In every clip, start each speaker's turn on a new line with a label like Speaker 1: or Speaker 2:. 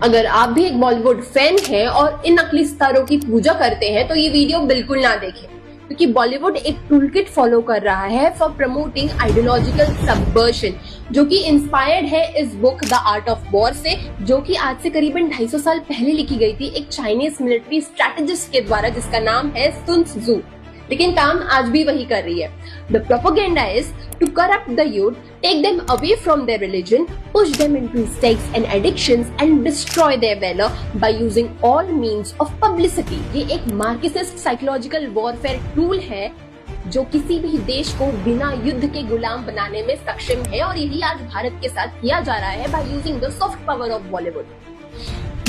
Speaker 1: अगर आप भी एक बॉलीवुड फैन हैं और इन नकली सितारों की पूजा करते हैं तो ये वीडियो बिल्कुल ना देखें, क्योंकि बॉलीवुड एक टूलकिट फॉलो कर रहा है फॉर प्रमोटिंग आइडियोलॉजिकल सबवर्शन, जो कि इंस्पायर्ड है इस book the art of war से, जो कि आज से करीबन 250 साल पहले लिखी गई थी एक चाइनीज मिलिट्री स्ट्रेटेजिस्ट के द्वारा, जिसका नाम है सुन त्सू। लेकिन काम आज भी वही कर रही है। The propaganda is to corrupt the youth, take them away from their religion, push them into sex and addictions and destroy their valor by using all means of publicity। ये एक मार्क्सिस्ट साइकोलॉजिकल वॉरफेयर टूल है जो किसी भी देश को बिना युद्ध के गुलाम बनाने में सक्षम है, और यही आज भारत के साथ किया जा रहा है by using the soft power of Bollywood.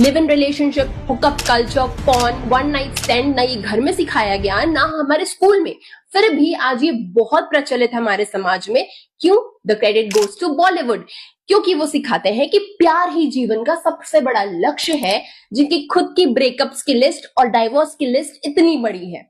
Speaker 1: Live in relationship, hookup culture, porn, one night stand ना ये घर में सिखाया गया ना हमारे स्कूल में, फिर भी आज ये बहुत प्रचलित है हमारे समाज में। क्यों? The credit goes to Bollywood, क्योंकि वो सिखाते हैं कि प्यार ही जीवन का सबसे बड़ा लक्ष्य है, जिनकी खुद की ब्रेकअप्स की लिस्ट और डाइवोर्स की लिस्ट इतनी बड़ी है।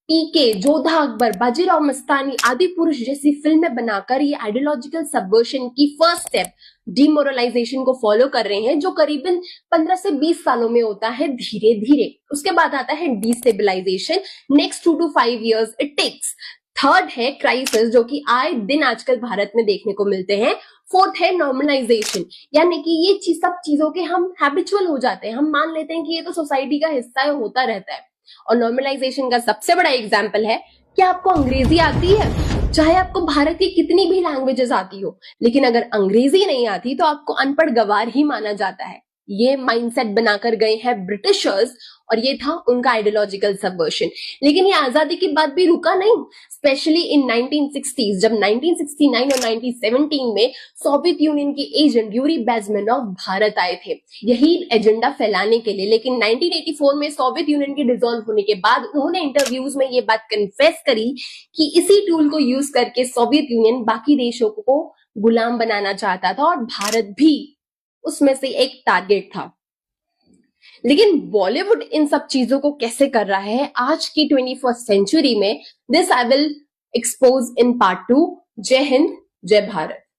Speaker 1: पीके, जोधा अकबर, बाजीराव मस्तानी आदि पुरुष जैसी फिल्में बनाकर ये आइडियोलॉजिकल सबवर्शन की फर्स्ट स्टेप डिमोरलाइजेशन को फॉलो कर रहे हैं, जो करीबन 15 से 20 सालों में होता है धीरे धीरे। उसके बाद आता है destabilisation, next 2 to 5 years it takes. Third है क्राइसिस, जो कि आए दिन आजकल भारत में देखने को मिलते हैं। फोर्थ है नॉर्मलाइजेशन, यानी कि ये सब चीजों के हम हैबिचुअल हो जाते हैं, हम मान लेते हैं कि ये तो सोसाइटी का हिस्सा है, होता रहता है। और नॉर्मलाइजेशन का सबसे बड़ा एग्जाम्पल है कि आपको अंग्रेजी आती है, चाहे आपको भारत की कितनी भी लैंग्वेजेस आती हो, लेकिन अगर अंग्रेजी नहीं आती तो आपको अनपढ़ गवार ही माना जाता है। ये माइंडसेट बनाकर गए हैं ब्रिटिशर्स, और ये था उनका आइडियोलॉजिकल सबवर्शन। लेकिन ये आजादी के बाद भी रुका नहीं, स्पेशली इन 1960s, जब 1969 और 1917 में सोवियत यूनियन के एजेंट यूरी बेजमेनोव भारत आए थे यही एजेंडा फैलाने के लिए। लेकिन 1984 में सोवियत यूनियन के डिसॉल्व होने के बाद उन्होंने इंटरव्यूज में ये बात कन्फेस करी कि इसी टूल को यूज करके सोवियत यूनियन बाकी देशों को गुलाम बनाना चाहता था, और भारत भी उसमें से एक टारगेट था। लेकिन बॉलीवुड इन सब चीजों को कैसे कर रहा है आज की 21st सेंचुरी में, this I will expose in part 2। जय हिंद, जय भारत।